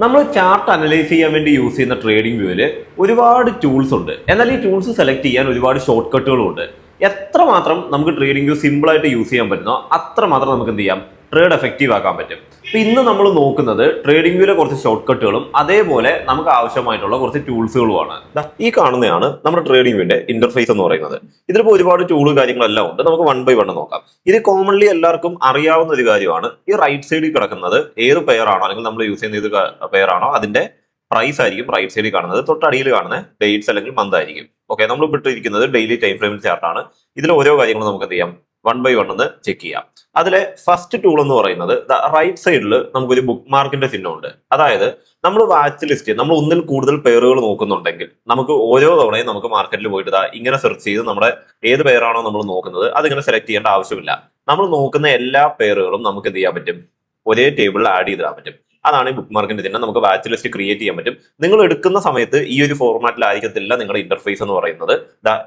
നമ്മൾ chart analyse ചെയ്യാൻ വേണ്ടി യൂസ് ചെയ്യുന്ന ട്രേഡിംഗ് വ്യൂവിൽ ഒരുപാട് ടൂൾസ് ഉണ്ട്. എന്നാൽ ഈ ടൂൾസ് സെലക്ട് ചെയ്യാൻ ഒരുപാട് ഷോർട്ട് കട്ടുകളും ഉണ്ട്. എത്രമാത്രം നമുക്ക് ട്രേഡിംഗ് വ്യൂ സിമ്പിൾ ആയിട്ട് യൂസ് ചെയ്യാൻ പറ്റുന്നോ അത്രമാത്രം നമുക്ക് എന്ത് ചെയ്യാം, ട്രേഡ് എഫക്റ്റീവ് ആക്കാൻ പറ്റും. അപ്പൊ ഇന്ന് നമ്മൾ നോക്കുന്നത് ട്രേഡിംഗ് വ്യൂവിലെ കുറച്ച് ഷോർട്ട് കട്ടുകളും അതേപോലെ നമുക്ക് ആവശ്യമായിട്ടുള്ള കുറച്ച് ടൂൾസുകളുമാണ്. ഈ കാണുന്നതാണ് നമ്മുടെ ട്രേഡിംഗ് വ്യൂവിന്റെ ഇന്റർഫേസ് എന്ന് പറയുന്നത്. ഇതിലിപ്പോൾ ഒരുപാട് ടൂള് കാര്യങ്ങളെല്ലാം ഉണ്ട്. നമുക്ക് വൺ ബൈ വൺ നോക്കാം. ഇത് കോമൺലി എല്ലാവർക്കും അറിയാവുന്ന ഒരു കാര്യമാണ്. ഈ റൈറ്റ് സൈഡിൽ കിടക്കുന്നത് ഏത് പെയർ ആണോ അല്ലെങ്കിൽ നമ്മൾ യൂസ് ചെയ്യുന്ന ഏത് പെയർ ആണോ അതിന്റെ പ്രൈസ് ആയിരിക്കും റൈറ്റ് സൈഡിൽ കാണുന്നത്. തൊട്ടടിയിൽ കാണുന്ന ഡേറ്റ്സ് അല്ലെങ്കിൽ മന്ത് ആയിരിക്കും. ഓക്കെ, നമ്മൾ ഇട്ടിരിക്കുന്നത് ഡെയിലി ടൈം ഫ്രെയിമിൽ ചാർട്ടാണ്. ഇതിൽ ഓരോ കാര്യങ്ങളും നമുക്ക് എന്ത് ചെയ്യാം, വൺ ബൈ വൺ ഒന്ന് ചെക്ക് ചെയ്യാം. അതിലെ ഫസ്റ്റ് ടൂൾ എന്ന് പറയുന്നത് റൈറ്റ് സൈഡിൽ നമുക്കൊരു ബുക്ക് മാർക്കിന്റെ ചിഹ്നമുണ്ട്. അതായത് നമ്മൾ വാച്ച് ലിസ്റ്റ് നമ്മൾ ഒന്നിൽ കൂടുതൽ പെയറുകൾ നോക്കുന്നുണ്ടെങ്കിൽ നമുക്ക് ഓരോ തവണയും നമുക്ക് മാർക്കറ്റിൽ പോയിട്ട് ഇങ്ങനെ സെർച്ച് ചെയ്ത് നമ്മുടെ ഏത് പെയറാണോ നമ്മൾ നോക്കുന്നത് അതിങ്ങനെ സെലക്ട് ചെയ്യേണ്ട ആവശ്യമില്ല. നമ്മൾ നോക്കുന്ന എല്ലാ പെയറുകളും നമുക്ക് എന്ത് ചെയ്യാൻ പറ്റും, ഒരേ ടേബിളിൽ ആഡ് ചെയ്തിടാൻ പറ്റും. അതാണ് ഈ ബുക്ക് മാർക്കിന്റെ ചിഹ്നം. നമുക്ക് വാച്ച് ലിസ്റ്റ് ക്രിയേറ്റ് ചെയ്യാൻ പറ്റും. നിങ്ങൾ എടുക്കുന്ന സമയത്ത് ഈ ഒരു ഫോർമാറ്റിലായിരിക്കത്തില്ല നിങ്ങളുടെ ഇന്റർഫേസ് എന്ന് പറയുന്നത്.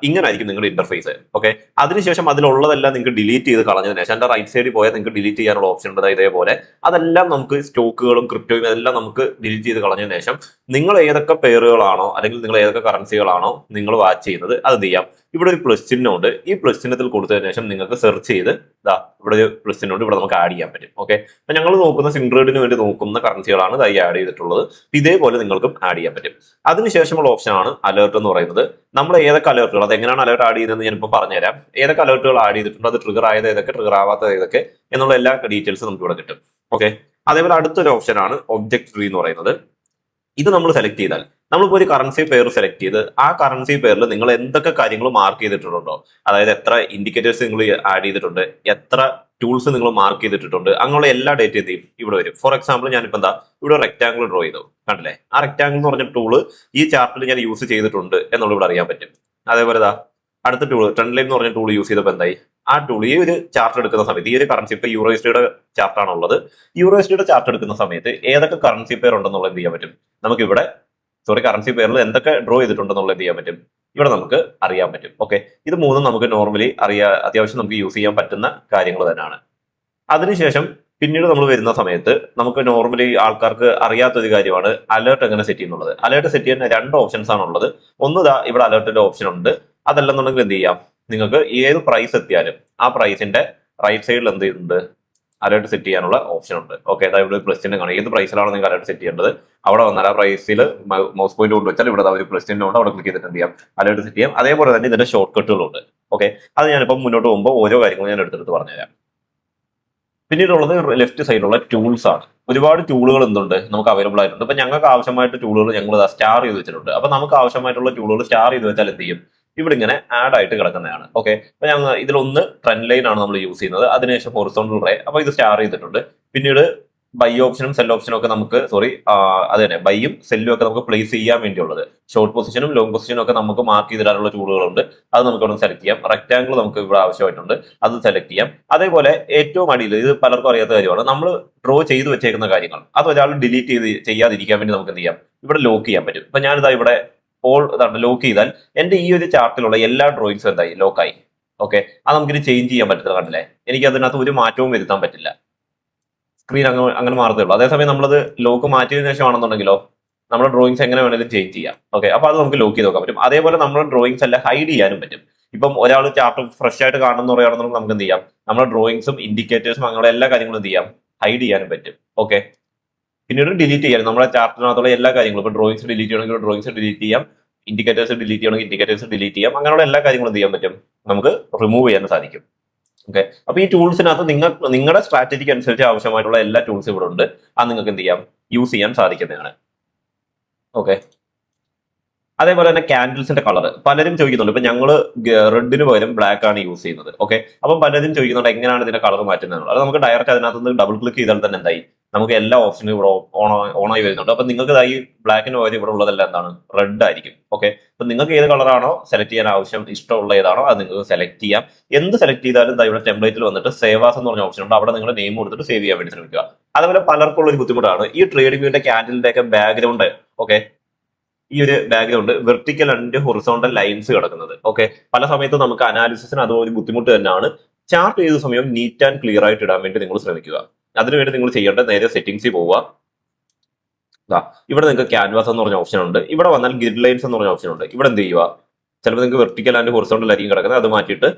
ഇങ്ങനെ ആയിരിക്കും നിങ്ങളുടെ ഇന്റർഫേസ്. ഓക്കെ, അതിനുശേഷം അതിലുള്ളതെല്ലാം നിങ്ങൾക്ക് ഡിലീറ്റ് ചെയ്ത് കളഞ്ഞതിന് ശേഷം എന്റെ റൈറ്റ് സൈഡിൽ പോയാൽ നിങ്ങൾക്ക് ഡിലീറ്റ് ചെയ്യാനുള്ള ഓപ്ഷൻ ഉണ്ട്. ഇതേപോലെ അതെല്ലാം നമുക്ക് സ്റ്റോക്കുകളും ക്രിപ്റ്റോയും എല്ലാം നമുക്ക് ഡിലീറ്റ് ചെയ്ത് കളഞ്ഞതിന് ശേഷം നിങ്ങൾ ഏതൊക്കെ പെയറുകളാണോ അല്ലെങ്കിൽ നിങ്ങൾ ഏതൊക്കെ കറൻസികളാണോ നിങ്ങൾ വാച്ച് ചെയ്യുന്നത് അത് ചെയ്യാം. ഇവിടെ ഒരു പ്ലസ് ചിഹ്നം ഉണ്ട്. ഈ പ്ലസ് ചിഹ്നത്തിൽ കൊടുത്തതിന് ശേഷം നിങ്ങൾക്ക് സെർച്ച് ചെയ്ത് ഇവിടെ ഒരു പ്ലസ് ചിഹ്നം ഉണ്ട്, ഇവിടെ നമുക്ക് ആഡ് ചെയ്യാൻ പറ്റും. ഓക്കെ, അപ്പൊ ഞങ്ങൾ നോക്കുന്ന സിംഗ്രേഡിന് വേണ്ടി നോക്കുന്ന കറൻസികളാണ് ഇതായി ആഡ് ചെയ്തിട്ടുള്ളത്. ഇതേപോലെ നിങ്ങൾക്കും ആഡ് ചെയ്യാൻ പറ്റും. അതിനുശേഷമുള്ള ഓപ്ഷനാണ് അലേർട്ട് എന്ന് പറയുന്നത്. നമ്മൾ ഏതൊക്കെ അലേർട്ടുകൾ, അത് എങ്ങനെയാണ് അലേർട്ട് ആഡ് ചെയ്യുന്നതെന്ന് ഞാനിപ്പോൾ പറഞ്ഞുതരാം. ഏതൊക്കെ അലേർട്ടുകൾ ആഡ് ചെയ്തിട്ടുണ്ട്, അത് ട്രിഗർ ആയത് ഏതൊക്കെ, ട്രിഗർ ആവാത്തത് ഏതൊക്കെ എന്നുള്ള എല്ലാ ഡീറ്റെയിൽസ് നമുക്ക് ഇവിടെ കിട്ടും. ഓക്കെ, അതേപോലെ അടുത്തൊരു ഓപ്ഷനാണ് ഒബ്ജക്ട് ട്രീ എന്ന് പറയുന്നത്. ഇത് നമ്മൾ സെലക്ട് ചെയ്താൽ നമ്മളിപ്പോൾ ഒരു കറൻസി പെയർ സെലക്ട് ചെയ്ത് ആ കറൻസി പെയറിൽ നിങ്ങൾ എന്തൊക്കെ കാര്യങ്ങൾ മാർക്ക് ചെയ്തിട്ടുണ്ടോ, അതായത് എത്ര ഇൻഡിക്കേറ്റേഴ്സ് നിങ്ങൾ ആഡ് ചെയ്തിട്ടുണ്ട്, എത്ര ടൂൾസ് നിങ്ങൾ മാർക്ക് ചെയ്തിട്ടുണ്ട്, അങ്ങനെയുള്ള എല്ലാ ഡേറ്റയും എന്ത് ചെയ്യും ഇവിടെ വരും. ഫോർ എക്സാമ്പിൾ ഞാനിപ്പോൾ ഇവിടെ റെക്ടാംഗിൾ ഡ്രോ ചെയ്തു, കണ്ടില്ലേ? ആ റെക്ടാംഗിൾ എന്ന് പറഞ്ഞ ടൂള് ഈ ചാർട്ടിൽ ഞാൻ യൂസ് ചെയ്തിട്ടുണ്ട് എന്നുള്ളത് ഇവിടെ അറിയാൻ പറ്റും. അതേപോലെ അടുത്ത ടൂള് ട്രെൻഡ് ലൈൻ എന്ന് പറഞ്ഞ ടൂൾ യൂസ് ചെയ്തപ്പോൾ എന്തായി, ആ ടൂൾ ഈ ഒരു ചാർട്ട് എടുക്കുന്ന സമയത്ത് ഈ ഒരു കറൻസി ഇപ്പൊ യൂറോസ്റ്റിയുടെ ചാർട്ടാണുള്ളത്. യൂറോസ്റ്റിയുടെ ചാർട്ട് എടുക്കുന്ന സമയത്ത് ഏതൊക്കെ കറൻസി പെയർ ഉണ്ടെന്നുള്ളത് എന്ത് ചെയ്യാൻ പറ്റും, നമുക്ക് ഇവിടെ കറൻസി പെയറിൽ എന്തൊക്കെ ഡ്രോ ചെയ്തിട്ടുണ്ടെന്നുള്ളത് എന്ത് ചെയ്യാൻ പറ്റും, ഇവിടെ നമുക്ക് അറിയാൻ പറ്റും. ഓക്കെ, ഇത് മൂന്നും നമുക്ക് നോർമലി അത്യാവശ്യം നമുക്ക് യൂസ് ചെയ്യാൻ പറ്റുന്ന കാര്യങ്ങൾ തന്നെയാണ്. അതിനുശേഷം പിന്നീട് നമ്മൾ വരുന്ന സമയത്ത് നമുക്ക് നോർമലി ആൾക്കാർക്ക് അറിയാത്തൊരു കാര്യമാണ് അലേർട്ട് എങ്ങനെ സെറ്റ് ചെയ്യുന്നുള്ളത്. അലേർട്ട് സെറ്റ് ചെയ്യാൻ രണ്ട് ഓപ്ഷൻസ് ആണുള്ളത്. ഒന്ന് ഇവിടെ അലേർട്ടിന്റെ ഓപ്ഷൻ ഉണ്ട്. അതല്ലെന്നുണ്ടെങ്കിൽ എന്ത് ചെയ്യാം, നിങ്ങൾക്ക് ഏത് പ്രൈസ് എത്തിയാലും ആ പ്രൈസിന്റെ റൈറ്റ് സൈഡിൽ എന്ത് ചെയ്യുന്നുണ്ട്, അലേർട്ട് സെറ്റ് ചെയ്യാനുള്ള ഓപ്ഷൻ ഉണ്ട്. ഓക്കെ, അതായത് ഇവിടെ പ്ലസ് ചിഹ്നം കാണും. ഏത് പ്രൈസിലാണ് നിങ്ങൾക്ക് അലേർട്ട് സെറ്റ് ചെയ്യേണ്ടത് അവിടെ വന്നാൽ ആ പ്രൈസിൽ മൗസ് പോയിന്റ് കൊണ്ട് വെച്ചാൽ ഇവിടെ ഒരു പ്ലസ് ചിഹ്നം ഉണ്ട്, അവിടെ ക്ലിക്ക് ചെയ്തിട്ട് എന്ത് ചെയ്യാം, അലേർട്ട് സെറ്റ് ചെയ്യാം. അതേപോലെ തന്നെ ഇതിന്റെ ഷോർട്ട് കട്ടുകളുണ്ട്. ഓക്കെ, അത് ഞാനിപ്പം മുന്നോട്ട് പോകുമ്പോൾ ഓരോ കാര്യങ്ങളും ഞാൻ എടുത്തെടുത്ത് പറഞ്ഞുതരാം. പിന്നീടുള്ളത് ലെഫ്റ്റ് സൈഡിലുള്ള ടൂൾസ് ആണ്. ഒരുപാട് ടൂളുകൾ എന്തുണ്ട് നമുക്ക് അവൈലബിൾ ആയിട്ടുണ്ട്. ഇപ്പൊ ഞങ്ങൾക്ക് ആവശ്യമായിട്ട് ടൂളുകൾ ഞങ്ങൾ സ്റ്റാർ ചെയ്ത് വെച്ചിട്ടുണ്ട്. അപ്പൊ നമുക്ക് ആവശ്യമായിട്ടുള്ള ടൂളുകൾ സ്റ്റാർ ചെയ്ത് വെച്ചാൽ എന്ത് ചെയ്യും, ഇവിടെ ഇങ്ങനെ ആഡ് ആയിട്ട് കിടക്കുന്നതാണ്. ഓക്കെ, അപ്പൊ ഞങ്ങൾ ഇതിലൊന്ന് ട്രെൻഡ് ലൈൻ ആണ് നമ്മൾ യൂസ് ചെയ്യുന്നത്. അതിനുശേഷം ഹൊറിസോണ്ടൽ റേ, അപ്പൊ ഇത് സ്റ്റാർ ചെയ്തിട്ടുണ്ട്. പിന്നീട് ബൈ ഓപ്ഷനും സെൽ ഓപ്ഷനും ഒക്കെ നമുക്ക് അത് തന്നെ ബൈയും സെല്ലും ഒക്കെ നമുക്ക് പ്ലേസ് ചെയ്യാൻ വേണ്ടിയുള്ളത്. ഷോർട്ട് പൊസിഷനും ലോങ് പൊസിഷനും ഒക്കെ നമുക്ക് മാർക്ക് ചെയ്തിടാനുള്ള ടൂളുകളുണ്ട്. അത് നമുക്ക് ഇവിടെ സെലക്ട് ചെയ്യാം. റെക്ടാംഗിൾ നമുക്ക് ഇവിടെ ആവശ്യമായിട്ടുണ്ട്, അത് സെലക്ട് ചെയ്യാം. അതേപോലെ ഏറ്റവും അടിയിൽ, ഇത് പലർക്കും അറിയാത്ത കാര്യമാണ്, നമ്മൾ ഡ്രോ ചെയ്ത് വെച്ചേക്കുന്ന കാര്യങ്ങൾ അത് ഒരാൾ ഡിലീറ്റ് ചെയ്യാതിരിക്കാൻ വേണ്ടി നമുക്ക് എന്ത് ചെയ്യാം, ഇവിടെ ലോക്ക് ചെയ്യാൻ പറ്റും. ഇപ്പൊ ഞാനിതാ ഇവിടെ ലോക്ക് ചെയ്താൽ എന്റെ ഈ ഒരു ചാർട്ടിലുള്ള എല്ലാ ഡ്രോയിങ്സും എന്തായി, ലോക്കായി. ഓക്കെ, അത് നമുക്കിത് ചേഞ്ച് ചെയ്യാൻ പറ്റത്തില്ല, കണ്ടില്ലേ? എനിക്ക് അതിനകത്ത് ഒരു മാറ്റവും വരുത്താൻ പറ്റില്ല. സ്ക്രീൻ അങ്ങനെ മാറത്തേ ഉള്ളൂ. അതേസമയം നമ്മളത് ലോക്ക് മാറ്റിയതിനു ശേഷമാണെന്നുണ്ടെങ്കിലോ നമ്മുടെ ഡ്രോയിങ്സ് എങ്ങനെ വേണമെങ്കിലും ചേഞ്ച് ചെയ്യാം. ഓക്കെ, അപ്പൊ അത് നമുക്ക് ലോക്ക് ചെയ്ത് നോക്കാൻ പറ്റും. അതേപോലെ നമ്മുടെ ഡ്രോയിങ്സ് എല്ലാം ഹൈഡ് ചെയ്യാനും പറ്റും. ഇപ്പം ഒരാൾ ചാർട്ട് ഫ്രഷ് ആയിട്ട് കാണുന്ന പറയുകയാണെന്നുണ്ടെങ്കിൽ നമുക്ക് എന്ത് ചെയ്യാം, നമ്മുടെ ഡ്രോയിങ്സും ഇൻഡിക്കേറ്റേഴ്സും അങ്ങനെ എല്ലാ കാര്യങ്ങളും എന്ത് ചെയ്യാം, ഹൈഡ് ചെയ്യാനും പറ്റും. ഓക്കെ, പിന്നീട് ഡിലീറ്റ് ചെയ്യാനും നമ്മുടെ ചാർട്ടിനകത്തുള്ള എല്ലാ കാര്യങ്ങളും, ഇപ്പൊ ഡ്രോയിങ്സ് ഡിലീറ്റ് ചെയ്യണമെങ്കിൽ ഡ്രോയിങ്സ് ഡിലീറ്റ് ചെയ്യാം, ഇൻഡിക്കേറ്റേഴ്സ് ഡിലീറ്റ് ചെയ്യണമെങ്കിൽ ഇൻഡിക്കേറ്റേഴ്സ് ഡിലീറ്റ് ചെയ്യാം. അങ്ങനെയുള്ള എല്ലാ കാര്യങ്ങളും എന്ത് ചെയ്യാൻ പറ്റും, നമുക്ക് റിമൂവ് ചെയ്യാൻ സാധിക്കും. ഓക്കെ, അപ്പൊ ഈ ടൂൾസിനകത്ത് നിങ്ങളുടെ സ്ട്രാറ്റജിക്ക് അനുസരിച്ച് ആവശ്യമായിട്ടുള്ള എല്ലാ ടൂൾസും ഇവിടെ ഉണ്ട്. അത് നിങ്ങൾക്ക് എന്ത് ചെയ്യാം, യൂസ് ചെയ്യാൻ സാധിക്കുന്നതാണ്. ഓക്കെ, അതേപോലെ തന്നെ ക്യാൻഡിൽസിന്റെ കളർ പലരും ചോദിക്കുന്നുണ്ട്. ഇപ്പൊ ഞങ്ങൾ റെഡിന് പകരം ബ്ലാക്ക് ആണ് യൂസ് ചെയ്യുന്നത്. ഓക്കെ, അപ്പം പലരും ചോദിക്കുന്നുണ്ട് എങ്ങനെയാണ് ഇതിന്റെ കളർ മാറ്റുന്നത്. അത് നമുക്ക് ഡയറക്റ്റ് അതിനകത്ത് നിന്ന് ഡബിൾ ക്ലിക്ക് ചെയ്താൽ തന്നെ എന്തായി, നമുക്ക് എല്ലാ ഓപ്ഷനും ഇവിടെ ഓണായി വരുന്നുണ്ട്. അപ്പൊ നിങ്ങൾക്ക് ഈ ബ്ലാക്കിന് പകരം ഇവിടെ ഉള്ളതെല്ലാം എന്താണ്, റെഡ് ആയിരിക്കും. ഓക്കെ, അപ്പൊ നിങ്ങൾക്ക് ഏത് കളറാണോ സെലക്ട് ചെയ്യാൻ ഇഷ്ടമുള്ള ഏതാണോ അത് നിങ്ങൾക്ക് സെലക്ട് ചെയ്യാം. എന്ത് സെലക്ട് ചെയ്താലും ഇവിടെ ടെംപ്ലേറ്റിൽ വന്നിട്ട് സേവാസ് എന്ന് പറഞ്ഞ ഓപ്ഷൻ ഉണ്ട്. അവിടെ നിങ്ങളുടെ നെയിം കൊടുത്തിട്ട് സേവ് ചെയ്യാൻ വേണ്ടി ശ്രമിക്കുക. അതുപോലെ പലർക്കുള്ള ഒരു ബുദ്ധിമുട്ടാണ് ഈ ട്രേഡിംഗ് വ്യൂവിന്റെ ക്യാൻഡിലിന്റെ ഒക്കെ ബാക്ക്ഗ്രൗണ്ട്. ഓക്കെ, ഈ ഒരു background vertical and horizontal lines കിടക്കുന്നത്. ഓക്കെ, പല സമയത്തും നമുക്ക് അനാലിസിസിന് അത് ഒരു ബുദ്ധിമുട്ട് തന്നെയാണ്. ചാർട്ട് ചെയ്ത സമയം നീറ്റ് ആൻഡ് ക്ലിയർ ആയിട്ട് ഇടാൻ വേണ്ടി നിങ്ങൾ ശ്രമിക്കുക. അതിനുവേണ്ടി നിങ്ങൾ ചെയ്യേണ്ടത് നേരെ സെറ്റിംഗ്സിൽ പോവുക. ദാ ഇവിടെ നിങ്ങൾക്ക് ക്യാൻവാസ് എന്ന് പറഞ്ഞ ഓപ്ഷൻ ഉണ്ട്. ഇവിടെ വന്നാൽ ഗ്രിഡ് ലൈൻസ് എന്ന് പറഞ്ഞ ഓപ്ഷൻ ഉണ്ട്. ഇവിടെ എന്ത് ചെയ്യുക, ചിലപ്പോൾ നിങ്ങൾക്ക് വെർട്ടിക്കൽ ആൻഡ് ഹൊറിസോണ്ടൽ ആയിരിക്കും കിടക്കുന്നത്, അത് മാറ്റിയിട്ട്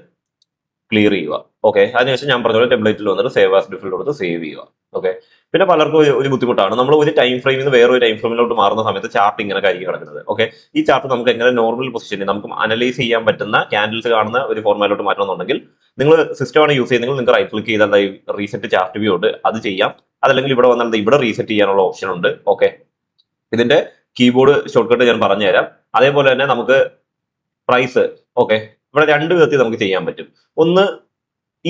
ക്ലിയർ ചെയ്യുക. ഓക്കെ, അതിനുശേഷം ഞാൻ പറഞ്ഞ പോലെ ടെംപ്ലേറ്റിൽ വന്നിട്ട് സേവ് ആസ് ഡിഫോൾട്ട് കൊടുത്ത് സേവ് ചെയ്യുക. ഓക്കെ, പിന്നെ പലർക്കും ഒരു ബുദ്ധിമുട്ടാണ്, നമ്മൾ ഒരു ടൈം ഫ്രെയിമിൽ നിന്ന് വേറൊരു ടൈം ഫ്രെയിമിലോട്ട് മാറുന്ന സമയത്ത് ചാർട്ട് ഇങ്ങനെ ആയിരിക്കും കിടക്കുന്നത്. ഓക്കെ, ഈ ചാർട്ട് നമുക്ക് എങ്ങനെ നോർമൽ പൊസിഷനിൽ നമുക്ക് അനലൈസ് ചെയ്യാൻ പറ്റുന്ന ക്യാൻഡിൽസ് കാണുന്ന ഒരു ഫോർമാറ്റിലോട്ട് മാറ്റണമെന്നുണ്ടെങ്കിൽ നിങ്ങൾ സിസ്റ്റമാണ് യൂസ് ചെയ്യുന്നെങ്കിൽ നിങ്ങൾക്ക് റൈറ്റ് ക്ലിക്ക് ചെയ്താൽ റീസെറ്റ് ചാർട്ട് വ്യൂ ഉണ്ട്, അത് ചെയ്യാം. അതല്ലെങ്കിൽ ഇവിടെ വന്നാൽ ഇവിടെ റീസെറ്റ് ചെയ്യാനുള്ള ഓപ്ഷൻ ഉണ്ട്. ഓക്കെ, ഇതിന്റെ കീബോർഡ് ഷോർട്ട് കട്ട് ഞാൻ പറഞ്ഞുതരാം. അതേപോലെ തന്നെ നമുക്ക് പ്രൈസ്, ഓക്കെ, ഇവിടെ രണ്ട് വിധത്തിൽ നമുക്ക് ചെയ്യാൻ പറ്റും. ഒന്ന്,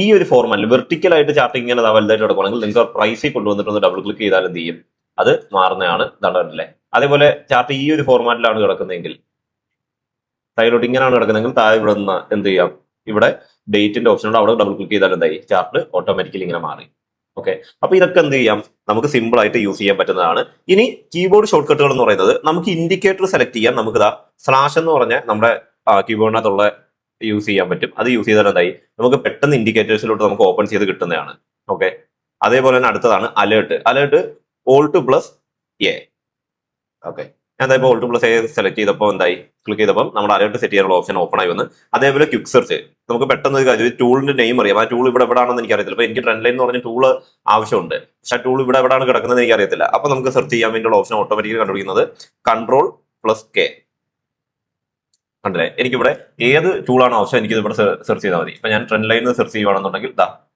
ഈ ഒരു ഫോർമാറ്റിൽ വെർട്ടിക്കൽ ആയിട്ട് ചാർട്ട് ഇങ്ങനെ വലുതായിട്ട് കിടക്കുകയാണെങ്കിൽ നിങ്ങൾക്ക് പ്രൈസിൽ കൊണ്ടുവന്നിട്ടൊന്ന് ഡബിൾ ക്ലിക്ക് ചെയ്താൽ എന്ത് ചെയ്യും, അത് മാറുന്നതാണ്. ഇതല്ലേ. അതേപോലെ ചാർട്ട് ഈ ഒരു ഫോർമാറ്റിലാണ് കിടക്കുന്നതെങ്കിൽ, സൈഡിലോട്ട് ഇങ്ങനെയാണ് കിടക്കുന്നതെങ്കിൽ താഴെ ഇവിടെ നിന്ന് എന്ത് ചെയ്യാം, ഇവിടെ ഡേറ്റിന്റെ ഓപ്ഷൻ ഉണ്ട്, അവിടെ ഡബിൾ ക്ലിക്ക് ചെയ്താൽ എന്തായി, ചാർട്ട് ഓട്ടോമാറ്റിക്കലി ഇങ്ങനെ മാറി. ഓക്കെ, അപ്പൊ ഇതൊക്കെ എന്ത് ചെയ്യാം, നമുക്ക് സിമ്പിൾ ആയിട്ട് യൂസ് ചെയ്യാൻ പറ്റുന്നതാണ്. ഇനി കീബോർഡ് ഷോർട്ട് കട്ടുകൾ എന്ന് പറയുന്നത് നമുക്ക് ഇൻഡിക്കേറ്റർ സെലക്ട് ചെയ്യാൻ നമുക്ക് ഇതാ സ്ലാഷ് എന്ന് പറഞ്ഞ നമ്മുടെ കീബോർഡിനകത്തുള്ള യൂസ് ചെയ്യാൻ പറ്റും. അത് യൂസ് ചെയ്താൽ എന്തായി, നമുക്ക് പെട്ടെന്ന് ഇൻഡിക്കേറ്റേഴ്സിലോട്ട് നമുക്ക് ഓപ്പൺ ചെയ്ത് കിട്ടുന്നതാണ്. ഓക്കെ, അതേപോലെ തന്നെ അടുത്തതാണ് alert. Alert Alt plus A. Okay, ഞാൻ എന്തായാലും ഓൾട്ട് പ്ലസ് എ സെലക്ട് ചെയ്തപ്പോൾ എന്തായി, ക്ലിക്ക് ചെയ്തപ്പോൾ നമ്മുടെ അലേർട്ട് സെറ്റ് ചെയ്യാനുള്ള ഓപ്ഷൻ ഓപ്പൺ ആയി വന്ന്. അതേപോലെ ക്വിക്ക് സെർച്ച്, നമുക്ക് പെട്ടെന്ന് ഒരു കാര്യം, ടൂളിന്റെ നെയിം അറിയാം, ആ ടൂൾ ഇവിടെ എവിടെയാണെന്ന് എനിക്ക് അറിയത്തില്ല. അപ്പൊ എനിക്ക് ട്രെൻഡ് ലൈൻ എന്ന് പറഞ്ഞ ടൂള് ആവശ്യമുണ്ട്, പക്ഷെ ആ ടൂൾ ഇവിടെ എവിടെയാണ് കിടക്കുന്നത് എനിക്ക് അറിയത്തില്ല. അപ്പൊ നമുക്ക് സെർച്ച് ചെയ്യാൻ വേണ്ടിയുള്ള ഓപ്ഷൻ ഓട്ടോമാറ്റിക്കലി കണ്ടുപിടിക്കുന്നത് കൺട്രോൾ പ്ലസ് കെ. കണ്ടില്ലേ, എനിക്കിവിടെ ഏത് ടൂളാണ് ആവശ്യം എനിക്ക് ഇവിടെ സെർച്ച് ചെയ്താൽ മതി. ഇപ്പൊ ഞാൻ ട്രെൻഡ് ലൈനിൽ സെർച്ച് ചെയ്യുകയാണെന്നുണ്ടെങ്കിൽ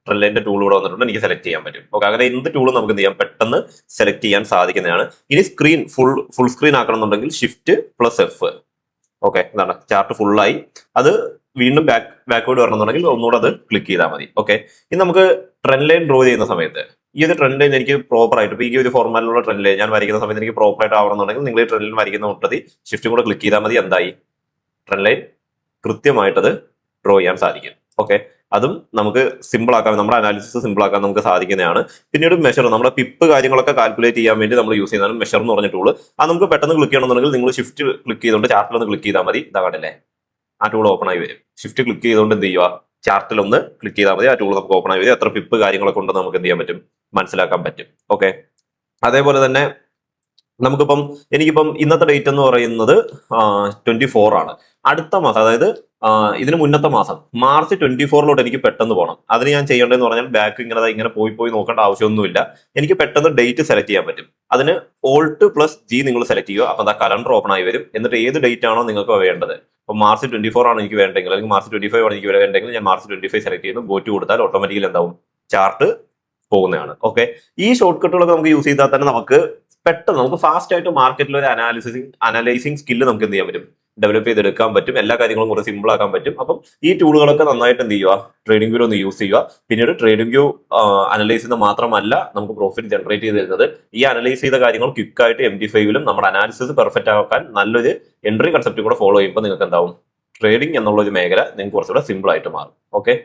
ട്രെൻഡ് ലൈനിന്റെ ടൂൾ ഇവിടെ വന്നിട്ടുണ്ട്, എനിക്ക് സെലക്ട് ചെയ്യാൻ പറ്റും. ഓക്കെ, അങ്ങനെ എന്ത് ടൂളും നമുക്ക് എന്ത് ചെയ്യാം, പെട്ടെന്ന് സെലക്ട് ചെയ്യാൻ സാധിക്കുന്നതാണ്. ഇനി സ്ക്രീൻ ഫുൾ സ്ക്രീൻ ആക്കണമെന്നുണ്ടെങ്കിൽ ഷിഫ്റ്റ് പ്ലസ് എഫ്. ഓക്കെ, എന്താണ് ചാർട്ട് ഫുള്ളായി, അത് വീണ്ടും ബാക്ക്വേർഡ് വരണമെന്നുണ്ടെങ്കിൽ ഒന്നുകൂടെ അത് ക്ലിക്ക് ചെയ്താൽ മതി. ഓക്കെ, ഇനി നമുക്ക് ട്രെൻഡ് ലൈൻ ഡ്രോ ചെയ്യുന്ന സമയത്ത് ഈ ഒരു ട്രെൻഡ് ലൈൻ എനിക്ക് പ്രോപ്പർ ആയിട്ട്, ഇപ്പൊ ഈ ഒരു ഫോർമാറ്റിലുള്ള ട്രെൻഡ് ലൈൻ ഞാൻ വരയ്ക്കുന്ന സമയത്ത് എനിക്ക് പ്രോപ്പർ ആയിട്ട് ആവണമെന്നുണ്ടെങ്കിൽ നിങ്ങൾ ഈ ട്രെൻഡ് ലൈൻ വരയ്ക്കുന്ന കൂട്ടത്തിൽ ഷിഫ്റ്റും കൂടെ ക്ലിക്ക് ചെയ്താൽ മതി, എന്തായി, ട്രെൻഡ് ലൈൻ കൃത്യമായിട്ടത് ഡ്രോ ചെയ്യാൻ സാധിക്കും. ഓക്കെ, അതും നമുക്ക് സിമ്പിൾ ആക്കാൻ, നമ്മുടെ അനാലിസിസ് സിമ്പിൾ ആക്കാൻ നമുക്ക് സാധിക്കുന്നതാണ്. പിന്നീട് മെഷർ, നമ്മുടെ പിപ്പ് കാര്യങ്ങളൊക്കെ കാൽക്കുലേറ്റ് ചെയ്യാൻ വേണ്ടി നമ്മൾ യൂസ് ചെയ്യുന്നതാണ് മെഷർ എന്ന് പറഞ്ഞ ടൂൾ. അത് നമുക്ക് പെട്ടെന്ന് ക്ലിക്ക് ചെയ്യണമെന്നുണ്ടെങ്കിൽ നിങ്ങൾ ഷിഫ്റ്റ് ക്ലിക്ക് ചെയ്തുകൊണ്ട് ചാർട്ടിൽ ഒന്ന് ക്ലിക്ക് ചെയ്താൽ മതി. ഇതാ കണ്ടില്ലേ, ആ ടൂൾ ഓപ്പൺ ആയി വരും. ഷിഫ്റ്റ് ക്ലിക്ക് ചെയ്തുകൊണ്ട് എന്ത് ചെയ്യുക, ചാർട്ടിൽ ഒന്ന് ക്ലിക്ക് ചെയ്താൽ മതി, ആ ടൂൾ നമുക്ക് ഓപ്പൺ ആയി വരും. എത്ര പിപ്പ് കാര്യങ്ങളൊക്കെ കൊണ്ട് നമുക്ക് എന്ത് ചെയ്യാൻ പറ്റും, മനസ്സിലാക്കാൻ പറ്റും. ഓക്കെ, അതേപോലെ തന്നെ എനിക്കിപ്പം ഇന്നത്തെ ഡേറ്റ് എന്ന് പറയുന്നത് 24 ആണ്. അടുത്ത മാസം, അതായത് ഇതിന് മുന്നത്തെ മാസം മാർച്ച് 24 എനിക്ക് പെട്ടെന്ന് പോകണം. അതിന് ഞാൻ ചെയ്യേണ്ടതെന്ന് പറഞ്ഞാൽ ബാക്ക് ഇങ്ങനെ പോയി നോക്കേണ്ട ആവശ്യമൊന്നുമില്ല. എനിക്ക് പെട്ടെന്ന് ഡേറ്റ് സെലക്ട് ചെയ്യാൻ പറ്റും. അതിന് ഓൾട്ട് പ്ലസ് ജി നിങ്ങൾ സെലക്ട് ചെയ്യുക. അപ്പൊ എന്താ കലണ്ടർ ഓപ്പൺ ആയി വരും. എന്നിട്ട് ഏത് ഡേറ്റ് ആണോ നിങ്ങൾക്ക് വേണ്ടത്, ഇപ്പൊ മാർച്ച് 24 ആണ് എനിക്ക് വേണ്ടെങ്കിൽ, അല്ലെങ്കിൽ മാർച്ച് 25 ആണ് എനിക്ക് വേണ്ടെങ്കിൽ ഞാൻ മാർച്ച് 25 സെലക്ട് ചെയ്യുന്നു, ഗോ ടു കൊടുത്താൽ ഓട്ടോമാറ്റിക്കലി എന്താവും, ചാർട്ട് പോകുന്നതാണ്. ഓക്കെ, ഈ ഷോർട്ട് കട്ടുകളൊക്കെ നമുക്ക് യൂസ് ചെയ്താൽ തന്നെ നമുക്ക് പെട്ടെന്ന് നമുക്ക് ഫാസ്റ്റ് ആയിട്ട് മാർക്കറ്റിൽ ഒരു അനലൈസിങ് സ്കില്ല് നമുക്ക് എന്ത് ചെയ്യാൻ പറ്റും, ഡെവലപ്പ് ചെയ്തെടുക്കാൻ പറ്റും. എല്ലാ കാര്യങ്ങളും കുറച്ച് സിമ്പിൾ ആക്കാൻ പറ്റും. അപ്പം ഈ ടൂളുകളൊക്കെ നന്നായിട്ട് എന്ത് ചെയ്യുക, ട്രേഡിംഗ് വ്യൂ ഒന്ന് യൂസ് ചെയ്യുക. പിന്നീട് ട്രേഡിംഗ് വ്യൂ അനലൈസ് ചെയ്യുന്ന മാത്രമല്ല നമുക്ക് പ്രോഫിറ്റ് ജനറേറ്റ് ചെയ്ത് തരുന്നത്. ഈ അനലൈസ് ചെയ്ത കാര്യങ്ങൾ ക്വിക്കായിട്ട് MT5ലും നമ്മുടെ അനാലിസിസ് പെർഫെക്റ്റ് ആക്കാൻ നല്ലൊരു എൻട്രി കൺസെപ്റ്റ് കൂടെ ഫോളോ ചെയ്യുമ്പോൾ നിങ്ങൾക്ക് എന്താവും, ട്രേഡിംഗ് എന്നുള്ള ഒരു മേഖല നിങ്ങൾക്ക് കുറച്ചുകൂടെ സിമ്പിൾ ആയിട്ട് മാറും. ഓക്കെ.